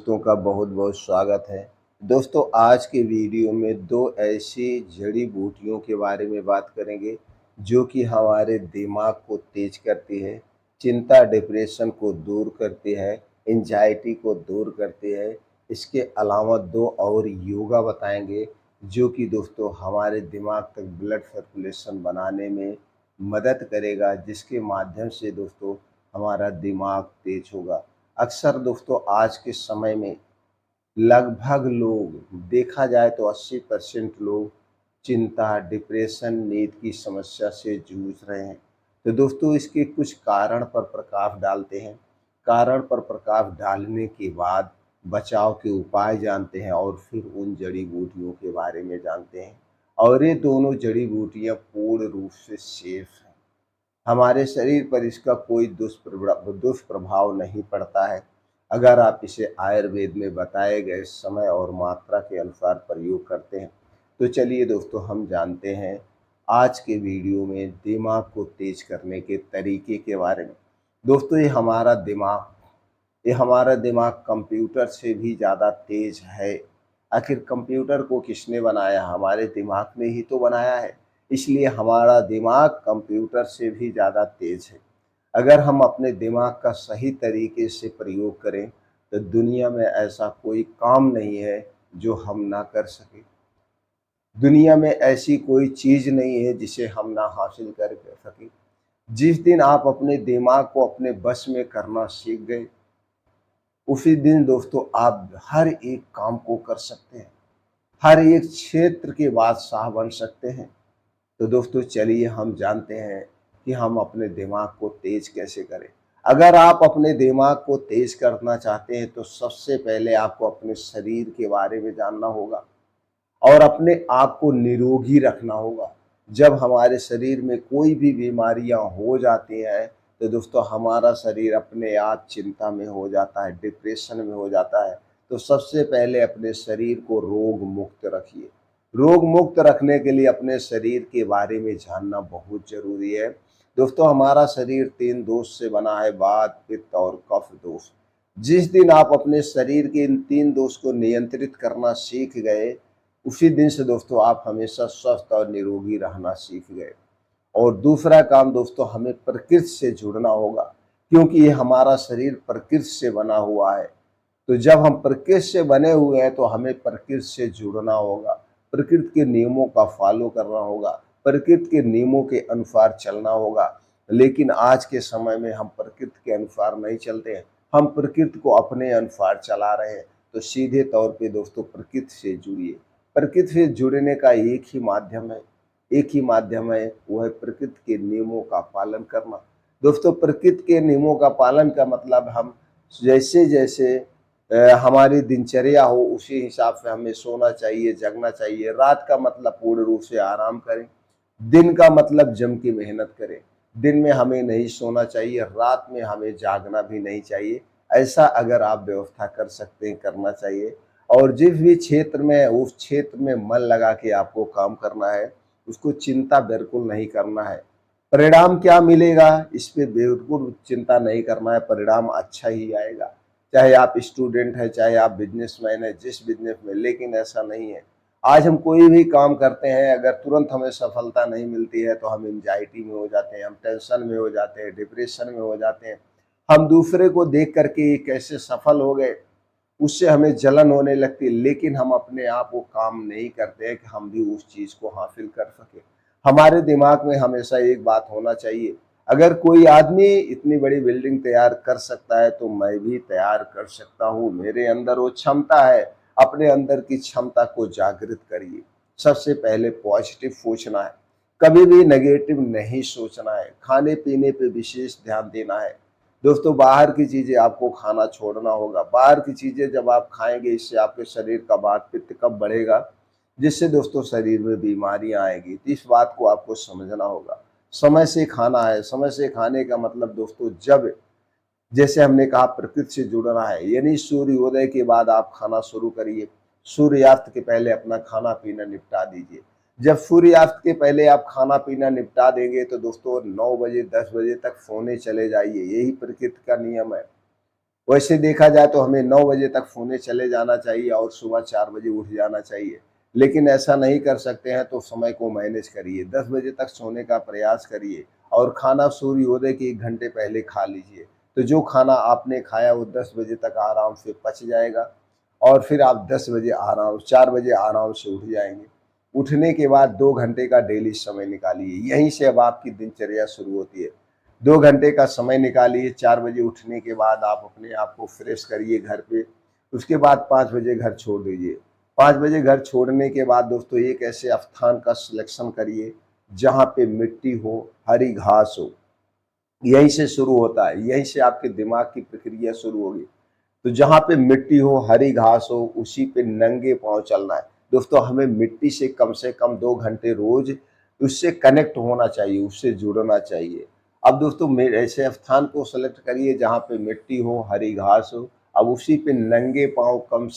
दोस्तों का बहुत बहुत स्वागत है। दोस्तों, आज के वीडियो में दो ऐसी जड़ी बूटियों के बारे में बात करेंगे जो कि हमारे दिमाग को तेज करती है, चिंता डिप्रेशन को दूर करती है, एंजाइटी को दूर करती है। इसके अलावा दो और योगा बताएंगे जो कि दोस्तों हमारे दिमाग तक ब्लड सर्कुलेशन बनाने में मदद करेगा, जिसके माध्यम से दोस्तों हमारा दिमाग तेज होगा। अक्सर दोस्तों आज के समय में लगभग लोग, देखा जाए तो 80% लोग चिंता, डिप्रेशन, नींद की समस्या से जूझ रहे हैं। तो दोस्तों इसके कुछ कारण पर प्रकाश डालते हैं। कारण पर प्रकाश डालने के बाद बचाव के उपाय जानते हैं और फिर उन जड़ी बूटियों के बारे में जानते हैं। और ये दोनों जड़ी बूटियां पूर्ण रूप से सेफ हैं। हमारे शरीर पर इसका कोई दुष्प्रभाव नहीं पड़ता है अगर आप इसे आयुर्वेद में बताए गए समय और मात्रा के अनुसार प्रयोग करते हैं। तो चलिए दोस्तों, हम जानते हैं आज के वीडियो में दिमाग को तेज करने के तरीके के बारे में। दोस्तों, ये हमारा दिमाग कंप्यूटर से भी ज़्यादा तेज है। आखिर कंप्यूटर को किसने बनाया? हमारे दिमाग ने ही तो बनाया है। इसलिए हमारा दिमाग कंप्यूटर से भी ज़्यादा तेज है। अगर हम अपने दिमाग का सही तरीके से प्रयोग करें तो दुनिया में ऐसा कोई काम नहीं है जो हम ना कर सकें। दुनिया में ऐसी कोई चीज़ नहीं है जिसे हम ना हासिल कर सकें। जिस दिन आप अपने दिमाग को अपने बस में करना सीख गए, उसी दिन दोस्तों आप हर एक काम को कर सकते हैं, हर एक क्षेत्र के बादशाह बन सकते हैं। तो दोस्तों चलिए हम जानते हैं कि हम अपने दिमाग को तेज कैसे करें। अगर आप अपने दिमाग को तेज करना चाहते हैं तो सबसे पहले आपको अपने शरीर के बारे में जानना होगा और अपने आप को निरोगी रखना होगा। जब हमारे शरीर में कोई भी बीमारियां हो जाती हैं तो दोस्तों हमारा शरीर अपने आप चिंता में हो जाता है, डिप्रेशन में हो जाता है। तो सबसे पहले अपने शरीर को रोग मुक्त रखिए। रोग मुक्त रखने के लिए अपने शरीर के बारे में जानना बहुत जरूरी है। दोस्तों, हमारा शरीर 3 दोष से बना है, वात, पित्त और कफ दोष। जिस दिन आप अपने शरीर के इन 3 दोष को नियंत्रित करना सीख गए, उसी दिन से दोस्तों आप हमेशा स्वस्थ और निरोगी रहना सीख गए। और दूसरा काम दोस्तों, हमें प्रकृति से जुड़ना होगा, क्योंकि ये हमारा शरीर प्रकृति से बना हुआ है। तो जब हम प्रकृति से बने हुए हैं तो हमें प्रकृति से जुड़ना होगा, प्रकृति के नियमों का फॉलो करना होगा, प्रकृति के नियमों के अनुसार चलना होगा। लेकिन आज के समय में हम प्रकृति के अनुसार नहीं चलते हैं, हम प्रकृति को अपने अनुसार चला रहे हैं। तो सीधे तौर पे दोस्तों प्रकृति से जुड़िए। प्रकृति से जुड़ने का एक ही माध्यम है, वो है प्रकृति के नियमों का पालन करना। दोस्तों, प्रकृति के नियमों का पालन का मतलब हम जैसे जैसे हमारी दिनचर्या हो उसी हिसाब से हमें सोना चाहिए, जगना चाहिए। रात का मतलब पूर्ण रूप से आराम करें, दिन का मतलब जम की मेहनत करें। दिन में हमें नहीं सोना चाहिए, रात में हमें जागना भी नहीं चाहिए। ऐसा अगर आप व्यवस्था कर सकते हैं, करना चाहिए। और जिस भी क्षेत्र में, उस क्षेत्र में मन लगा के आपको काम करना है, उसको चिंता बिल्कुल नहीं करना है। परिणाम क्या मिलेगा इस पे बिल्कुल चिंता नहीं करना है, परिणाम अच्छा ही आएगा। चाहे आप स्टूडेंट हैं, चाहे आप बिजनेसमैन हैं, जिस बिजनेस में, लेकिन ऐसा नहीं है। आज हम कोई भी काम करते हैं, अगर तुरंत हमें सफलता नहीं मिलती है तो हम एंजाइटी में हो जाते हैं, हम टेंशन में हो जाते हैं, डिप्रेशन में हो जाते हैं। हम दूसरे को देख करके ये कैसे सफल हो गए, उससे हमें जलन होने लगती है। लेकिन हम अपने आप वो काम नहीं करते हैं कि हम भी उस चीज़ को हासिल कर सके। हमारे दिमाग में हमेशा एक बात होना चाहिए, अगर कोई आदमी इतनी बड़ी बिल्डिंग तैयार कर सकता है तो मैं भी तैयार कर सकता हूँ। मेरे अंदर वो क्षमता है। अपने अंदर की क्षमता को जागृत करिए। सबसे पहले पॉजिटिव सोचना है, कभी भी नेगेटिव नहीं सोचना है। खाने पीने पे विशेष ध्यान देना है। दोस्तों, बाहर की चीज़ें आपको खाना छोड़ना होगा। बाहर की चीज़ें जब आप खाएंगे, इससे आपके शरीर का वात पित्त कब बढ़ेगा, जिससे दोस्तों शरीर में बीमारियां आएगी। तो इस बात को आपको समझना होगा। समय से खाना है। समय से खाने का मतलब दोस्तों, जब जैसे हमने कहा प्रकृति से जुड़ना है, यानी सूर्योदय के बाद आप खाना शुरू करिए। सूर्यास्त के पहले अपना खाना पीना निपटा दीजिए। जब सूर्यास्त के पहले आप खाना पीना निपटा देंगे तो दोस्तों 9 बजे 10 बजे तक सोने चले जाइए। यही प्रकृति का नियम है। वैसे देखा जाए तो हमें 9 बजे तक सोने चले जाना चाहिए और सुबह 4 बजे उठ जाना चाहिए। लेकिन ऐसा नहीं कर सकते हैं तो समय को मैनेज करिए, 10 बजे तक सोने का प्रयास करिए और खाना सूर्योदय के 1 घंटे पहले खा लीजिए। तो जो खाना आपने खाया वो 10 बजे तक आराम से पच जाएगा और फिर आप 10 बजे 4 बजे आराम से उठ जाएँगे। उठने के बाद 2 घंटे का डेली समय निकालिए, यहीं से अब आपकी दिनचर्या शुरू होती है। 2 घंटे का समय निकालिए, 4 बजे उठने के बाद आप अपने आप को फ्रेश करिए घर पे, उसके बाद 5 बजे घर छोड़ दीजिए। 5 बजे घर छोड़ने के बाद दोस्तों एक ऐसे स्थान का सिलेक्शन करिए, जहाँ पे मिट्टी हो, हरी घास हो, यहीं से शुरू होता है, यहीं से आपके दिमाग की प्रक्रिया शुरू होगी। तो जहाँ पे मिट्टी हो, हरी घास हो, उसी पे नंगे पाँव चलना है। दोस्तों हमें मिट्टी से कम 2 घंटे रोज़ उससे कनेक्ट होना चाहिए, उससे जुड़ना चाहिए। अब दोस्तों मेरे ऐसे स्थान को सेलेक्ट करिए जहाँ पे मिट्टी हो, हरी घास हो, अब उसी पे नंगे पाँव कम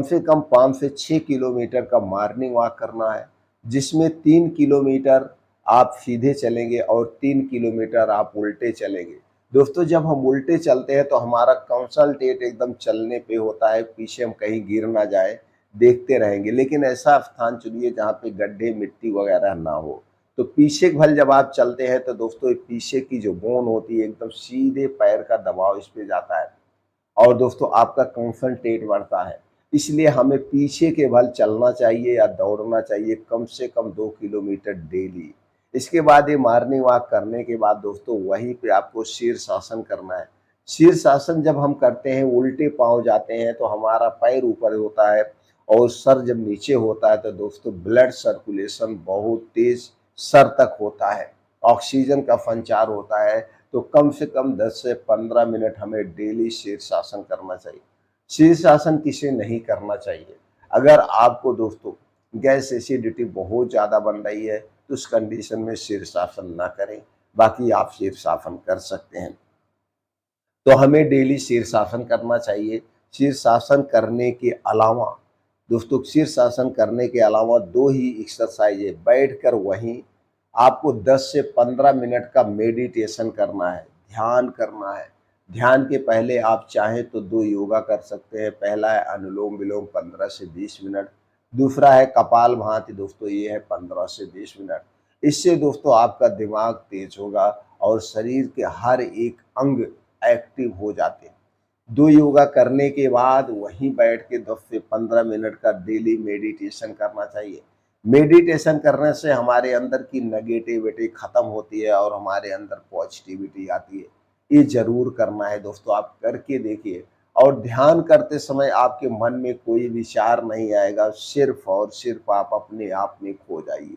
से कम 5 से 6 किलोमीटर का मॉर्निंग वॉक करना है, जिसमें 3 किलोमीटर आप सीधे चलेंगे और 3 किलोमीटर आप उल्टे चलेंगे। दोस्तों जब हम उल्टे चलते हैं तो हमारा कंसंट्रेट एकदम चलने पे होता है, पीछे हम कहीं गिर ना जाए, देखते रहेंगे। लेकिन ऐसा स्थान चुनिए जहाँ पे गड्ढे, मिट्टी वगैरह ना हो। तो पीछे भल जब आप चलते हैं तो दोस्तों ये पीछे की जो बोन होती है एकदम सीधे पैर का दबाव इस पे जाता है और दोस्तों आपका कंसंट्रेट बढ़ता है। इसलिए हमें पीछे के बल चलना चाहिए या दौड़ना चाहिए कम से कम 2 किलोमीटर डेली। इसके बाद ये मॉर्निंग वॉक करने के बाद दोस्तों वहीं पे आपको शीर्षासन करना है। शीर्षासन जब हम करते हैं, उल्टे पाँव जाते हैं तो हमारा पैर ऊपर होता है और सर जब नीचे होता है तो दोस्तों ब्लड सर्कुलेशन बहुत तेज़ सर तक होता है, ऑक्सीजन का संचार होता है। तो कम से कम 10 से 15 मिनट हमें डेली शीर्षासन करना चाहिए। शीर्षासन किसे नहीं करना चाहिए? अगर आपको दोस्तों गैस एसिडिटी बहुत ज़्यादा बन रही है तो उस कंडीशन में शीर्षासन ना करें, बाकी आप शीर्षासन कर सकते हैं। तो हमें डेली शीर्षासन करना चाहिए। शीर्षासन करने के अलावा दोस्तों शीर्षासन करने के अलावा 2 ही एक्सरसाइज है, बैठकर वहीं आपको 10 से 15 मिनट का मेडिटेशन करना है, ध्यान करना है। ध्यान के पहले आप चाहें तो 2 योगा कर सकते हैं। पहला है अनुलोम-विलोम 15 से 20 मिनट, दूसरा है कपालभाति दोस्तों ये है 15 से 20 मिनट। इससे दोस्तों आपका दिमाग तेज होगा और शरीर के हर एक अंग एक्टिव हो जाते हैं। 2 योगा करने के बाद वहीं बैठ के 10 से 15 मिनट का डेली मेडिटेशन करना चाहिए। मेडिटेशन करने से हमारे अंदर की नेगेटिविटी खत्म होती है और हमारे अंदर पॉजिटिविटी आती है। ये ज़रूर करना है दोस्तों, आप करके देखिए और ध्यान करते समय आपके मन में कोई विचार नहीं आएगा, सिर्फ़ और सिर्फ़ आप अपने आप में खो जाइए।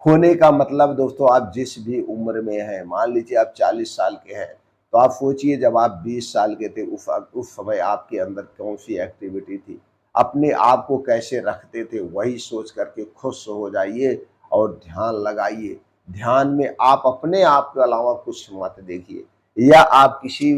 खोने का मतलब दोस्तों आप जिस भी उम्र में हैं, मान लीजिए आप 40 साल के हैं, तो आप सोचिए जब आप 20 साल के थे उस समय आपके अंदर कौन-सी एक्टिविटी थी? अपने आप को कैसे रखते थे? वही सोच कर के खुश हो जाइए और ध्यान लगाइए। ध्यान में आप अपने आप के अलावा कुछ मत देखिए या आप किसी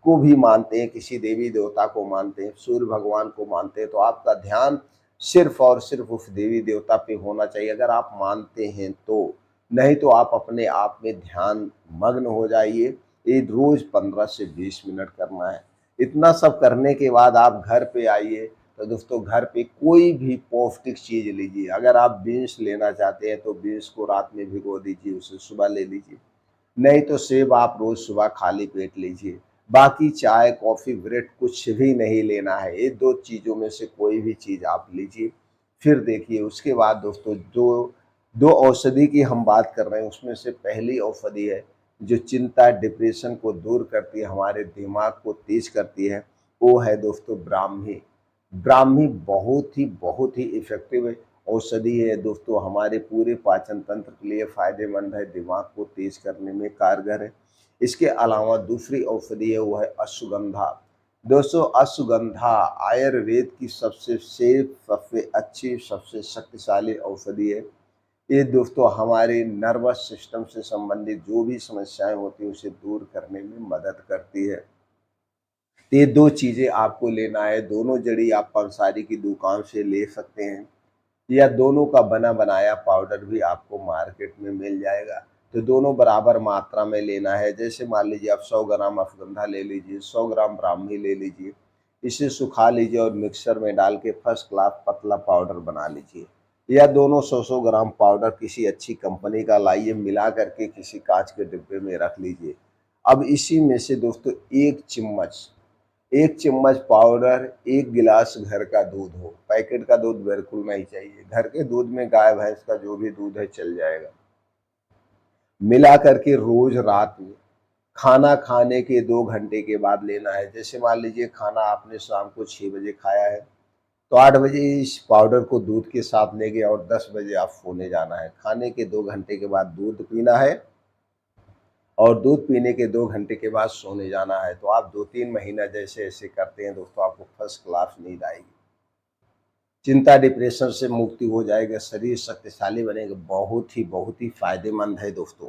को भी मानते हैं, किसी देवी-देवता को मानते हैं, सूर्य भगवान को मानते हैं, तो आपका ध्यान सिर्फ़ और सिर्फ़ उस देवी-देवता पे होना चाहिए अगर आप मानते हैं तो। नहीं तो आप अपने आप में ध्यान मग्न हो जाइए। ये रोज़ 15 से 20 मिनट करना है। इतना सब करने के बाद आप घर पे आइए, तो दोस्तों घर पे कोई भी पौष्टिक चीज़ लीजिए। अगर आप बीन्स लेना चाहते हैं तो बीन्स को रात में भिगो दीजिए, उसे सुबह ले लीजिए। नहीं तो सेब आप रोज़ सुबह खाली पेट लीजिए। बाकी चाय, कॉफ़ी, ब्रेड कुछ भी नहीं लेना है। ये 2 चीज़ों में से कोई भी चीज़ आप लीजिए। फिर देखिए उसके बाद दोस्तों जो 2 औषधि की हम बात कर रहे हैं उसमें से पहली औषधि है जो चिंता, डिप्रेशन को दूर करती है, हमारे दिमाग को तेज़ करती है, वो है दोस्तों ब्राह्मी। ब्राह्मी बहुत ही इफ़ेक्टिव औषधि है दोस्तों, हमारे पूरे पाचन तंत्र के लिए फ़ायदेमंद है, दिमाग को तेज़ करने में कारगर है। इसके अलावा दूसरी औषधि है वो है अश्वगंधा। दोस्तों अश्वगंधा आयुर्वेद की सबसे सेफ, सबसे अच्छी, सबसे शक्तिशाली औषधि है। ये दोस्तों हमारे नर्वस सिस्टम से संबंधित जो भी समस्याएँ होती हैं उसे दूर करने में मदद करती है। तो ये 2 चीज़ें आपको लेना है, दोनों जड़ी आप पंसारी की दुकान से ले सकते हैं या दोनों का बना बनाया पाउडर भी आपको मार्केट में मिल जाएगा। तो दोनों बराबर मात्रा में लेना है। जैसे मान लीजिए आप 100 ग्राम अश्वगंधा ले लीजिए, 100 ग्राम ब्राह्मी ले लीजिए, इसे सुखा लीजिए और मिक्सर में डाल के फर्स्ट क्लास पतला पाउडर बना लीजिए। या दोनों 100-100 ग्राम पाउडर किसी अच्छी कंपनी का लाइए, मिला करके किसी कांच के डिब्बे में रख लीजिए। अब इसी में से दोस्तों 1 चम्मच पाउडर 1 गिलास घर का दूध हो, पैकेट का दूध बिल्कुल नहीं चाहिए, घर के दूध में गाय भैंस का जो भी दूध है चल जाएगा, मिला करके रोज रात में खाना खाने के 2 घंटे के बाद लेना है। जैसे मान लीजिए खाना आपने शाम को 6 बजे खाया है, तो 8 बजे इस पाउडर को दूध के साथ लेंगे और 10 बजे आप सोने जाना है। खाने के 2 घंटे के बाद दूध पीना है और दूध पीने के 2 घंटे के बाद सोने जाना है। तो आप 2-3 महीना जैसे ऐसे करते हैं दोस्तों, आपको फर्स्ट क्लास नींद आएगी। चिंता डिप्रेशन से मुक्ति हो जाएगा, शरीर शक्तिशाली बनेगा। बहुत ही फ़ायदेमंद है दोस्तों।